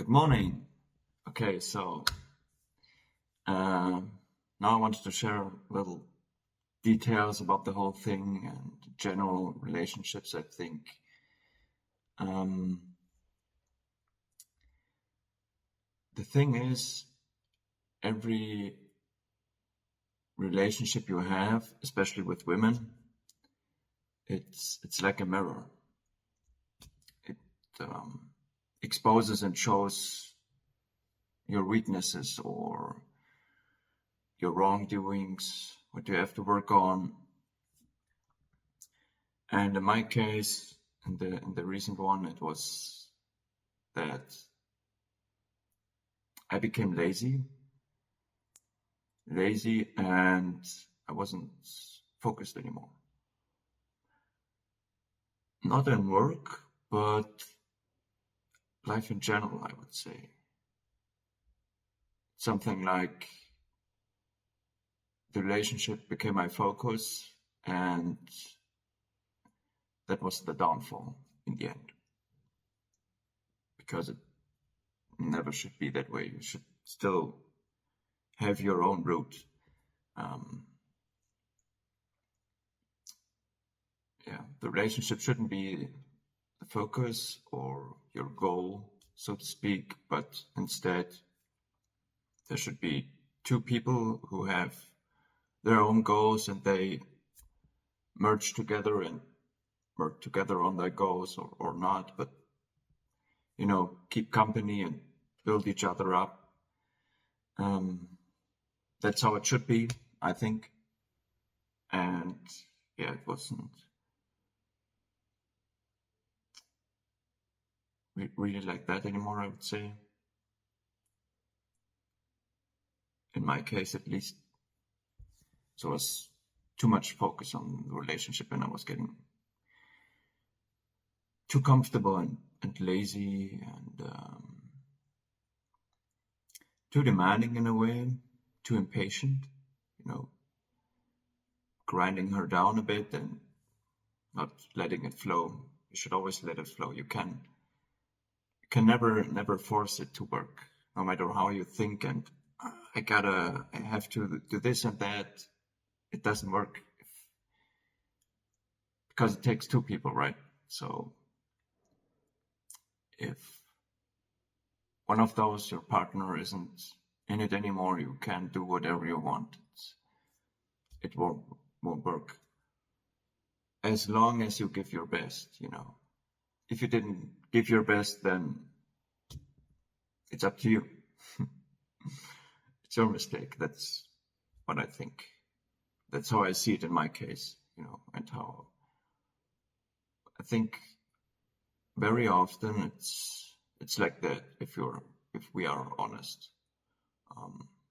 Good morning. Okay, so now I wanted to share little details about the whole thing and general relationships. I think um, the thing is, every relationship you have, especially with women, it's like a mirror. It exposes and shows your weaknesses or your wrongdoings, what you have to work on. And in my case, in the recent one, it was that I became lazy, and I wasn't focused anymore. Not in work, but life in general, I would say. Something like the relationship became my focus, and that was the downfall in the end. Because it never should be that way. You should still have your own route. The relationship shouldn't be the focus or your goal, so to speak, but instead there should be two people who have their own goals and they merge together and work together on their goals or not, but keep company and build each other up. That's how it should be, I think. And yeah, it wasn't really like that anymore, I would say. In my case, at least. So it was too much focus on the relationship and I was getting too comfortable and lazy and too demanding in a way, too impatient, grinding her down a bit and not letting it flow. You should always let it flow. You can never force it to work, no matter how you think and I have to do this and that. It doesn't work because it takes two people, right? So if one of those, your partner, isn't in it anymore, you can do whatever you want. It won't work. As long as you give your best, If you didn't give your best, then it's up to you. It's your mistake. That's what I think. That's how I see it in my case, and how I think very often it's like that if we are honest.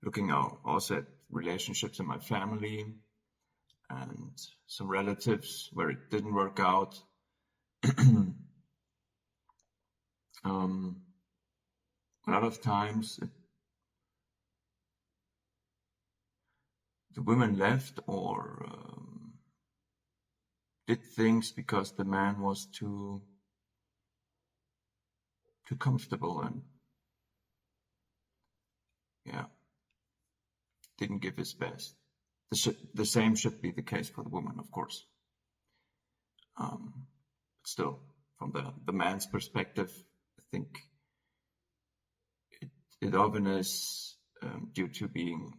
Looking out also at relationships in my family and some relatives where it didn't work out. A lot of times the women left or did things because the man was too comfortable and didn't give his best. The same should be the case for the woman, of course. Still, from the man's perspective, I think it often is due to being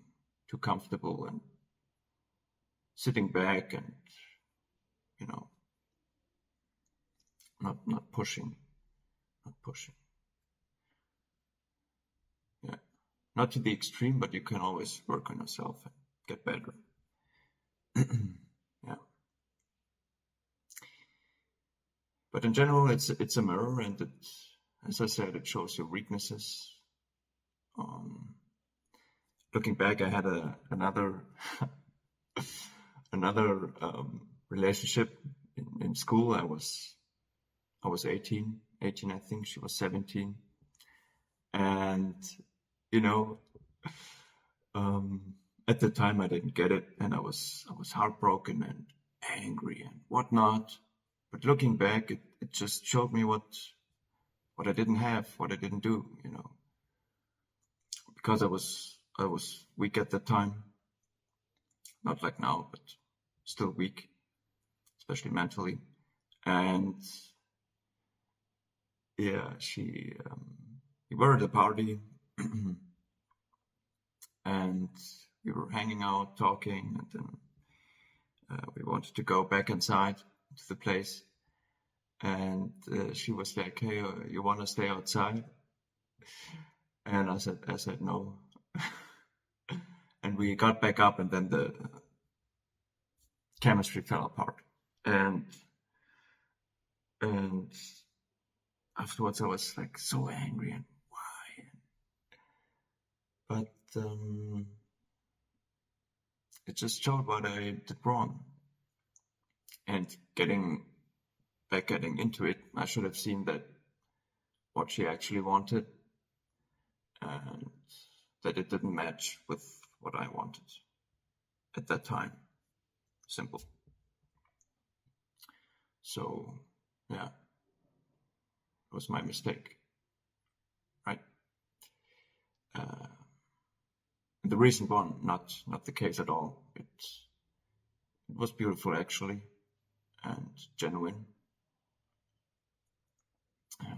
too comfortable and sitting back and not pushing. Yeah, not to the extreme, but you can always work on yourself and get better. Yeah. But in general, it's a mirror, and as I said, it shows your weaknesses. Looking back, I had another relationship in school. I was 18, I think. She was 17, and at the time I didn't get it, and I was heartbroken and angry and whatnot. But looking back, it just showed me what what I didn't have, what I didn't do, because I was weak at the time, not like now, but still weak, especially mentally. And yeah, we were at a party and we were hanging out, talking, and then we wanted to go back inside to the place. And she was like, "Hey, you want to stay outside?" And I said no. And we got back up, and then the chemistry fell apart. And afterwards, I was like so angry, and why? But it just showed what I did wrong. And getting into it, I should have seen that what she actually wanted, and that it didn't match with what I wanted at that time. Simple. So yeah, it was my mistake, right? The recent one, not the case at all. It was beautiful actually, and genuine.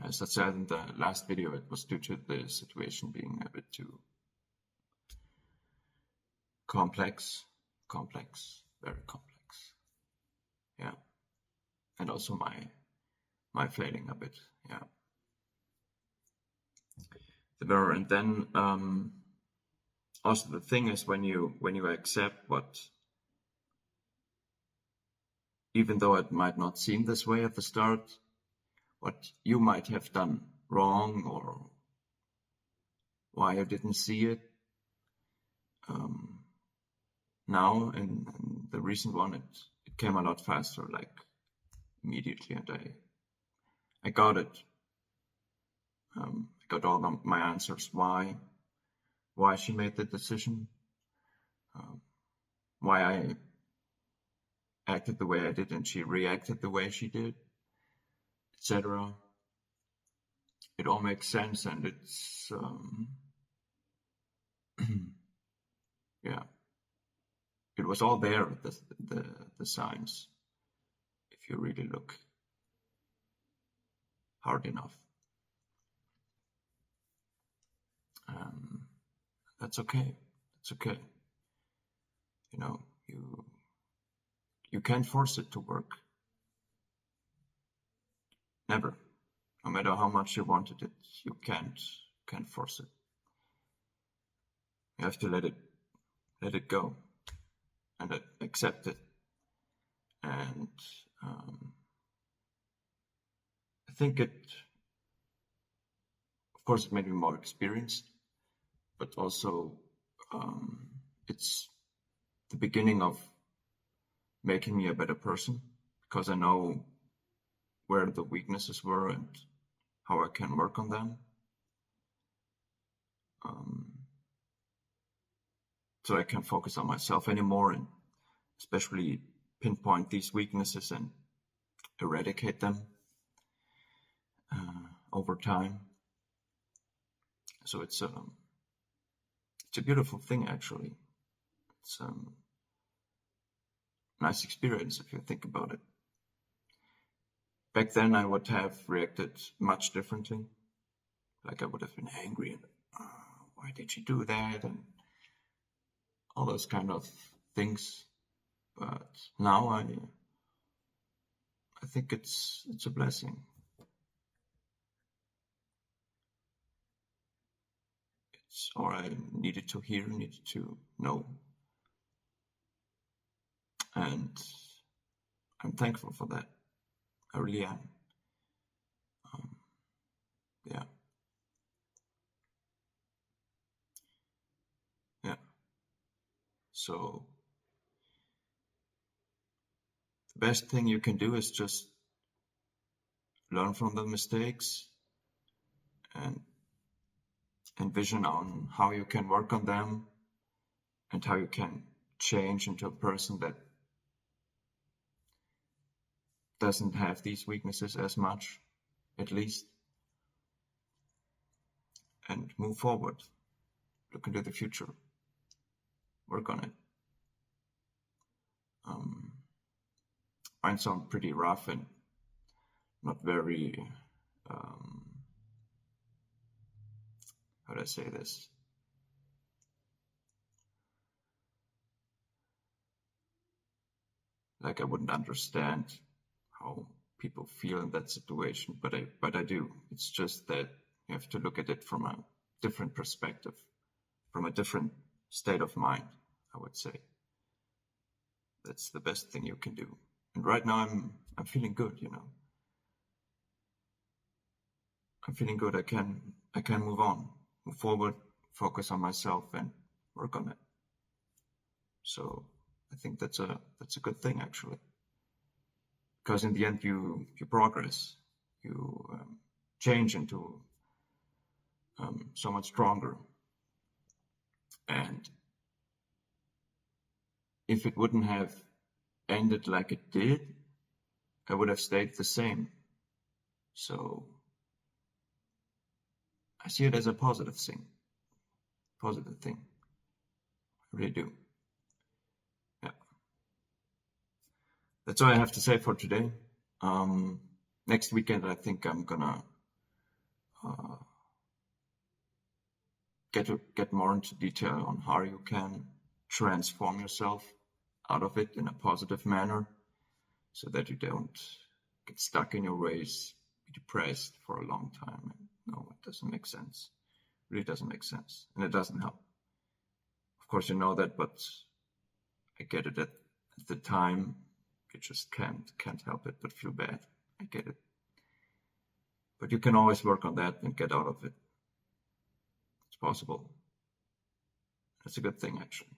As I said in the last video, it was due to the situation being a bit too complex, very complex. Yeah, and also my failing a bit. Yeah. And then also the thing is, when you accept what, even though it might not seem this way at the start, what you might have done wrong or why you didn't see it. Now in the recent one, it came a lot faster, like immediately, and I got it. I got all my answers why she made the decision, why I acted the way I did and she reacted the way she did, etc. It all makes sense, and it's yeah, it was all there, the signs, if you really look hard enough. That's okay. It's okay. You can't force it to work. Never. No matter how much you wanted it, you can't force it. You have to let it go and accept it. And I think of course, it made me more experienced, but also it's the beginning of making me a better person, because I know where the weaknesses were and how I can work on them. So I can focus on myself anymore, and especially pinpoint these weaknesses and eradicate them over time. So it's a beautiful thing, actually. It's a nice experience if you think about it. Back then, I would have reacted much differently. Like I would have been angry and why did she do that, and all those kind of things. But now I think it's a blessing. It's all I needed to hear, needed to know, and I'm thankful for that. I really am. Yeah. So the best thing you can do is just learn from the mistakes and envision on how you can work on them and how you can change into a person that doesn't have these weaknesses as much, at least. and move forward. Look into the future. Work on it. Mine sound pretty rough and not very, how do I say this? Like I wouldn't understand how people feel in that situation, but I do. It's just that you have to look at it from a different perspective, from a different state of mind, I would say. That's the best thing you can do. And right now I'm feeling good, you know. I'm feeling good. I can move on, move forward, focus on myself and work on it. So I think that's a good thing actually. Because in the end you progress, you change into so much stronger. And if it wouldn't have ended like it did, I would have stayed the same. So I see it as a positive thing. Positive thing. I really do. Yeah. That's all I have to say for today. Next weekend, I think I'm gonna get more into detail on how you can transform yourself out of it in a positive manner, so that you don't get stuck in your ways, be depressed for a long time. No, it doesn't make sense. It really doesn't make sense, and it doesn't help. Of course, you know that, but I get it at the time. You just can't help it but feel bad. I get it. But you can always work on that and get out of it. It's possible. That's a good thing, actually.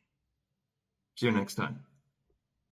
See you next time.